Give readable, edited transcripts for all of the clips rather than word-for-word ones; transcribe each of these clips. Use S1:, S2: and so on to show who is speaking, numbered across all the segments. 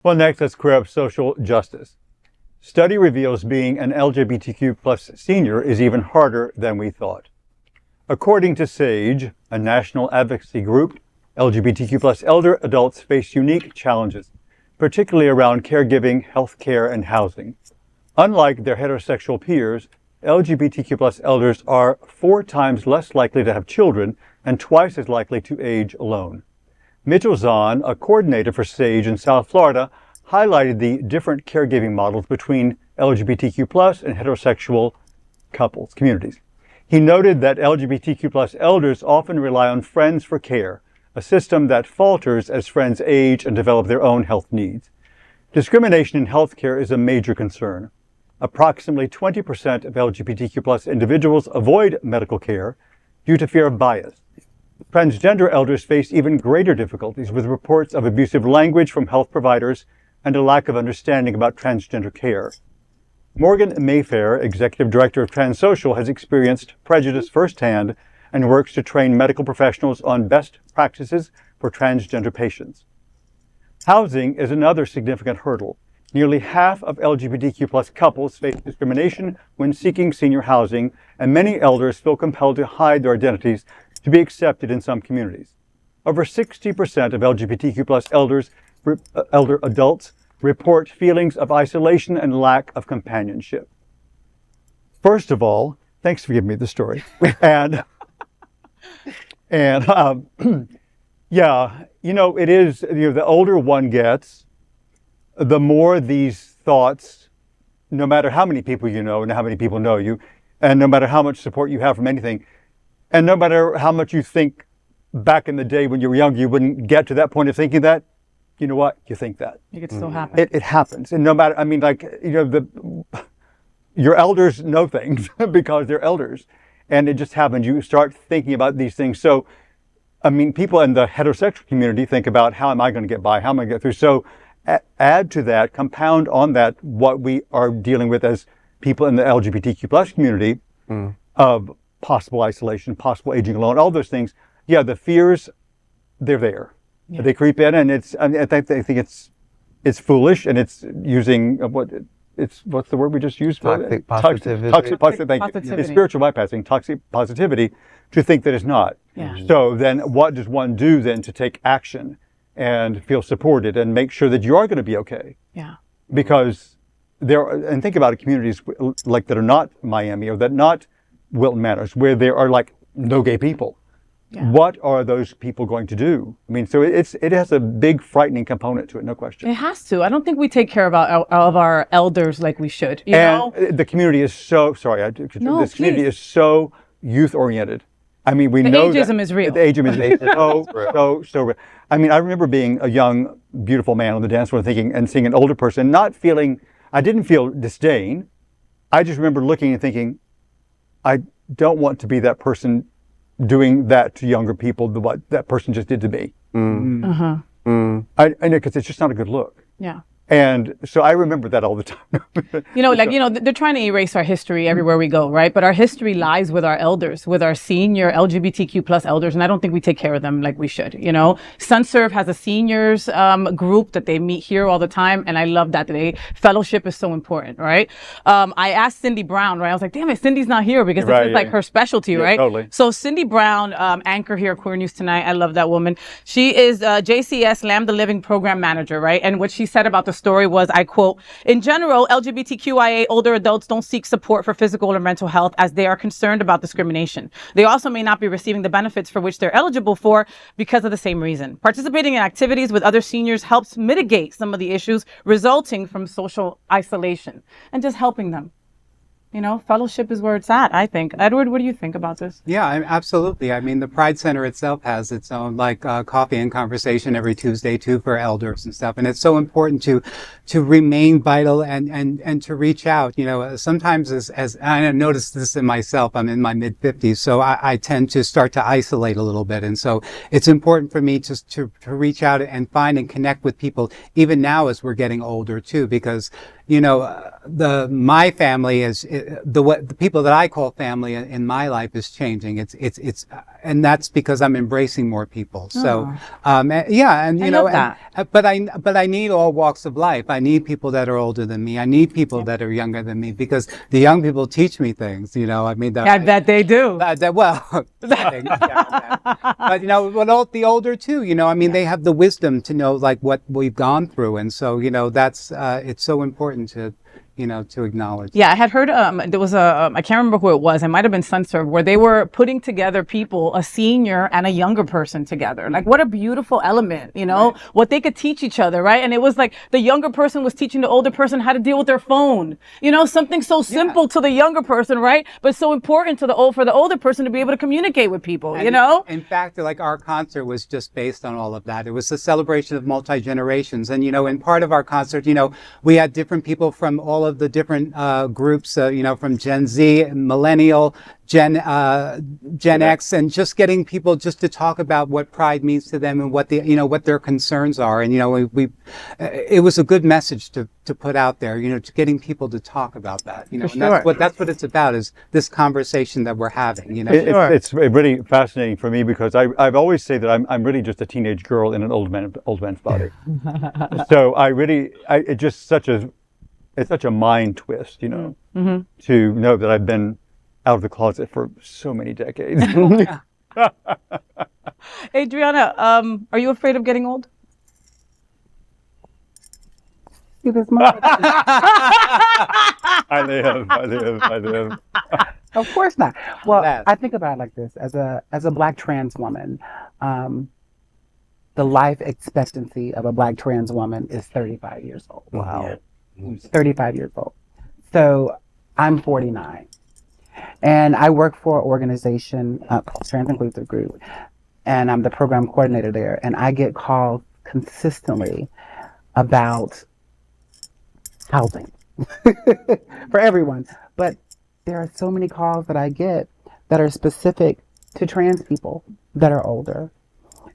S1: Well, next, let's clear up social justice. Study reveals being an LGBTQ plus senior is even harder than we thought. According to SAGE, a national advocacy group, LGBTQ plus elder adults face unique challenges, particularly around caregiving, healthcare, and housing. Unlike their heterosexual peers, LGBTQ plus elders are 4 times less likely to have children and twice as likely to age alone. Mitchell Zahn, a coordinator for SAGE in South Florida, highlighted the different caregiving models between LGBTQ plus and heterosexual couples, communities. He noted that LGBTQ plus elders often rely on friends for care, a system that falters as friends age and develop their own health needs. Discrimination in healthcare is a major concern. Approximately 20% of LGBTQ plus individuals avoid medical care due to fear of bias. Transgender elders face even greater difficulties with reports of abusive language from health providers and a lack of understanding about transgender care. Morgan Mayfair, executive director of TransSOCIAL, has experienced prejudice firsthand and works to train medical professionals on best practices for transgender patients. Housing is another significant hurdle. Nearly half of LGBTQ plus couples face discrimination when seeking senior housing, and many elders feel compelled to hide their identities to be accepted in some communities. Over 60% of LGBTQ plus elder adults report feelings of isolation and lack of companionship. First of all, thanks for giving me the story. and yeah, it is, the older one gets, the more these thoughts, no matter how many people you know and how many people know you, and no matter how much support you have from anything, and no matter how much you think back in the day when you were young, you wouldn't get to that point of thinking that, you know what, you think that.
S2: It could still happen.
S1: It happens. And no matter, your elders know things because they're elders. And it just happens. You start thinking about these things. So, people in the heterosexual community think about, how am I going to get by? How am I going to get through? So add to that, compound on that, what we are dealing with as people in the LGBTQ plus community of possible isolation, possible aging alone, all those things. Yeah, the fears, they're there. Yeah. They creep in, and I think it's foolish, and it's using what's the word we just used?
S3: Toxic positivity.
S1: Toxic positivity. It's spiritual bypassing, toxic positivity, to think that it's not.
S2: Yeah.
S1: So then what does one do then to take action and feel supported and make sure that you are going to be okay?
S2: Yeah.
S1: Because and think about it, communities like that are not Miami or that not Wilton Manors, where there are like no gay people. Yeah. What are those people going to do? So it has a big frightening component to it, no question.
S2: It has to. I don't think we take care of our elders like we should. You know?
S1: The community is so community is so youth oriented. We know
S2: ageism is real.
S1: The ageism is so real. I remember being a young, beautiful man on the dance floor and seeing an older person, I didn't feel disdain. I just remember looking and thinking, I don't want to be that person doing that to younger people, what that person just did to me. I know, because it's just not a good look.
S2: Yeah.
S1: And so I remember that all the time.
S2: They're trying to erase our history everywhere we go, right? But our history lies with our elders, with our senior LGBTQ plus elders, and I don't think we take care of them like we should, SunServe has a seniors group that they meet here all the time, and I love that. Fellowship is so important, right? I asked Cindy Brown, right? I was like, damn it, Cindy's not here, because this is like her specialty, right?
S1: Totally.
S2: So Cindy Brown, anchor here at Queer News Tonight, I love that woman. She is JCS Lambda Living Program Manager, right? And what she said about the story was, I quote, "In general, LGBTQIA older adults don't seek support for physical or mental health as they are concerned about discrimination. They also may not be receiving the benefits for which they're eligible for because of the same reason. Participating in activities with other seniors helps mitigate some of the issues resulting from social isolation," and just helping them. Fellowship is where it's at, I think. Edward, what do you think about this?
S3: Yeah, absolutely. The Pride Center itself has its own coffee and conversation every Tuesday too for elders and stuff. And it's so important to remain vital and to reach out. Sometimes as I noticed this in myself, I'm in my mid 50s, so I tend to start to isolate a little bit. And so it's important for me to reach out and find and connect with people, even now as we're getting older too, because my family is the people that I call family in my life is changing. And that's because I'm embracing more people. So, yeah, and you know, but I need all walks of life. I need people that are older than me. I need people that are younger than me, because the young people teach me things. You know, I mean,
S2: I bet they do.
S3: Well, but you know, but the older too. You know, I mean, they have the wisdom to know like what we've gone through, and so you know, that's it's so important to, you know, to acknowledge.
S2: Yeah, I had heard there was I can't remember who it was. It might have been SunServe, where they were putting together people, a senior and a younger person together. Like, what a beautiful element, you know, what they could teach each other, right? And it was like the younger person was teaching the older person how to deal with their phone. You know, something so simple to the younger person, right? But so important to for the older person to be able to communicate with people, and, you know?
S3: In fact, like our concert was just based on all of that. It was a celebration of multi-generations. And, you know, in part of our concert, you know, we had different people from all of the different groups, you know, from Gen Z, Millennial, Gen X, and just getting people just to talk about what pride means to them and what you know, what their concerns are. And, you know, it was a good message to put out there, you know, to getting people to talk about that, you know, and that's what it's about, is this conversation that we're having, you know.
S1: It's really fascinating for me, because I've always said that I'm really just a teenage girl in an old man's body. So it's just such a mind twist, you know, to know that I've been out of the closet for so many decades.
S2: Adriana, are you afraid of getting old?
S4: See this moment?
S1: I live.
S4: Of course not. Well, I think about it like this: as a Black trans woman, the life expectancy of a Black trans woman is 35 years old.
S1: Wow.
S4: 35 years old. So I'm 49. And I work for an organization called Trans Inclusive Group, and I'm the program coordinator there. And I get calls consistently about housing for everyone. But there are so many calls that I get that are specific to trans people that are older.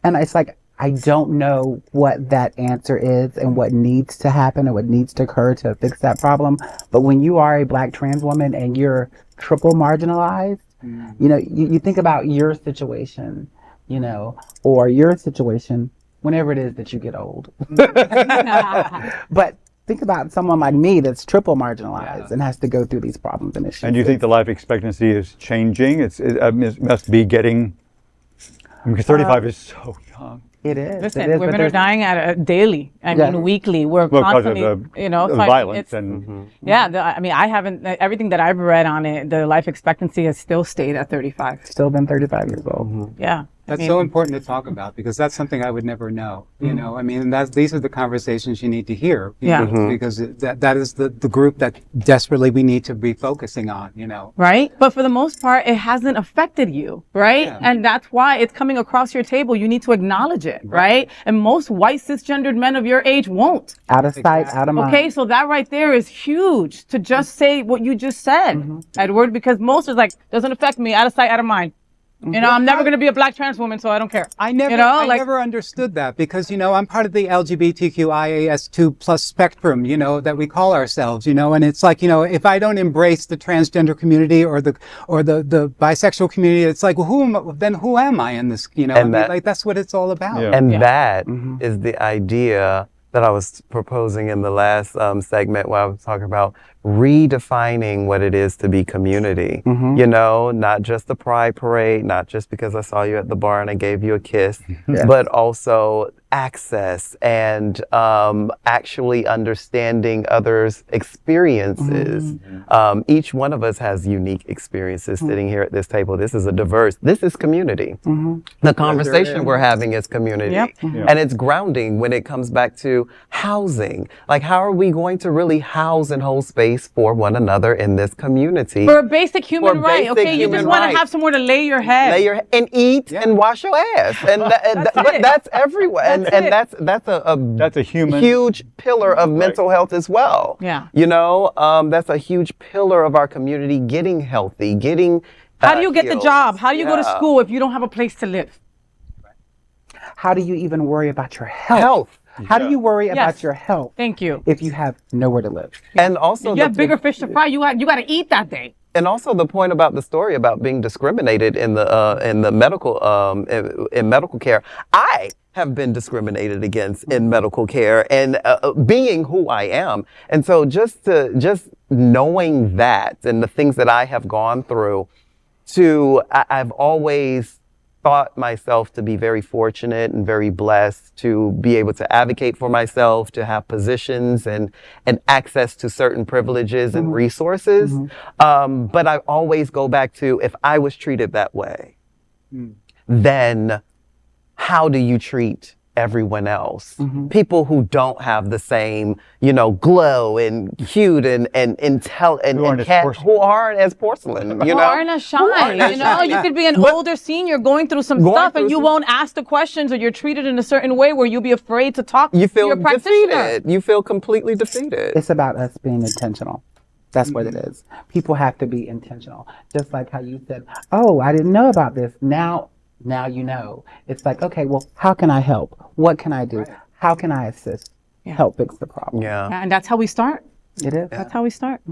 S4: And it's like, I don't know what that answer is and what needs to happen and what needs to occur to fix that problem. But when you are a Black trans woman and you're triple marginalized, you know, you think about your situation, you know, or your situation whenever it is that you get old. But think about someone like me that's triple marginalized and has to go through these problems and issues.
S1: And do you think the life expectancy is changing? It must be getting, because 35 is so young.
S4: It is.
S2: Listen, women are dying daily. I mean, weekly. We're constantly,
S1: you know, violence
S2: I mean, I haven't. Everything that I've read on it, the life expectancy has still stayed at 35.
S4: Still been 35 years old.
S2: Yeah.
S3: That's so important to talk about, because that's something I would never know. You know, I mean, these are the conversations you need to hear. You know, because that is the group that desperately we need to be focusing on. You know.
S2: Right. But for the most part, it hasn't affected you, right? Yeah. And that's why it's coming across your table. You need to acknowledge it, right? And most white cisgendered men of your age won't.
S4: Out of sight, out of mind.
S2: Okay, so that right there is huge, to just say what you just said, Edward, because most is like, doesn't affect me, out of sight, out of mind. You know, I'm never going to be a Black trans woman, so I don't care.
S3: I never understood that, because, you know, I'm part of the LGBTQIAS2 plus spectrum, you know, that we call ourselves, you know, and it's like, you know, if I don't embrace the transgender community or the bisexual community, it's like, well, who am I in this, you know?
S5: And
S3: like, that's what it's all about.
S5: Yeah. And that is the idea that I was proposing in the last segment, where I was talking about redefining what it is to be community. You know, not just the pride parade, not just because I saw you at the bar and I gave you a kiss, but also access and actually understanding others' experiences. Each one of us has unique experiences sitting here at this table. This is this is community. The conversation we're having is community. And it's grounding when it comes back to housing. Like, how are we going to really house and hold space for one another in this community?
S2: For a basic human right, okay? You just want to have somewhere to lay your head.
S5: And eat and wash your ass. And that's everywhere. And that's a huge pillar of mental health as well.
S2: Yeah.
S5: You know, that's a huge pillar of our community, getting healthy, getting
S2: How do you get the job? How do you go to school if you don't have a place to live?
S4: How do you even worry about your health? How do you worry
S2: Yes.
S4: about your health
S2: Thank you.
S4: if you have nowhere to live?
S5: And also,
S2: You have bigger fish to fry. You got to eat that day.
S5: and also the point about the story about being discriminated in the medical in medical care. I have been discriminated against in medical care, and being who I am, and so just knowing that and the things that I have gone through, I've always thought myself to be very fortunate and very blessed to be able to advocate for myself, to have positions and access to certain privileges and resources. But I always go back to, if I was treated that way, then how do you treat everyone else? People who don't have the same, glow and hue and who aren't as porcelain,
S2: Who aren't as shine. You could be an older senior going through some stuff and you won't ask the questions, or you're treated in a certain way where you'll be afraid to talk to your practitioner.
S5: Defeated. You feel completely defeated.
S4: It's about us being intentional. That's what it is. People have to be intentional. Just like how you said, oh, I didn't know about this. Now you know. It's like, okay, well, how can I help? What can I do? How can I assist? Help fix the problem.
S5: Yeah.
S2: And that's how we start.
S4: It is.
S2: That's how we start.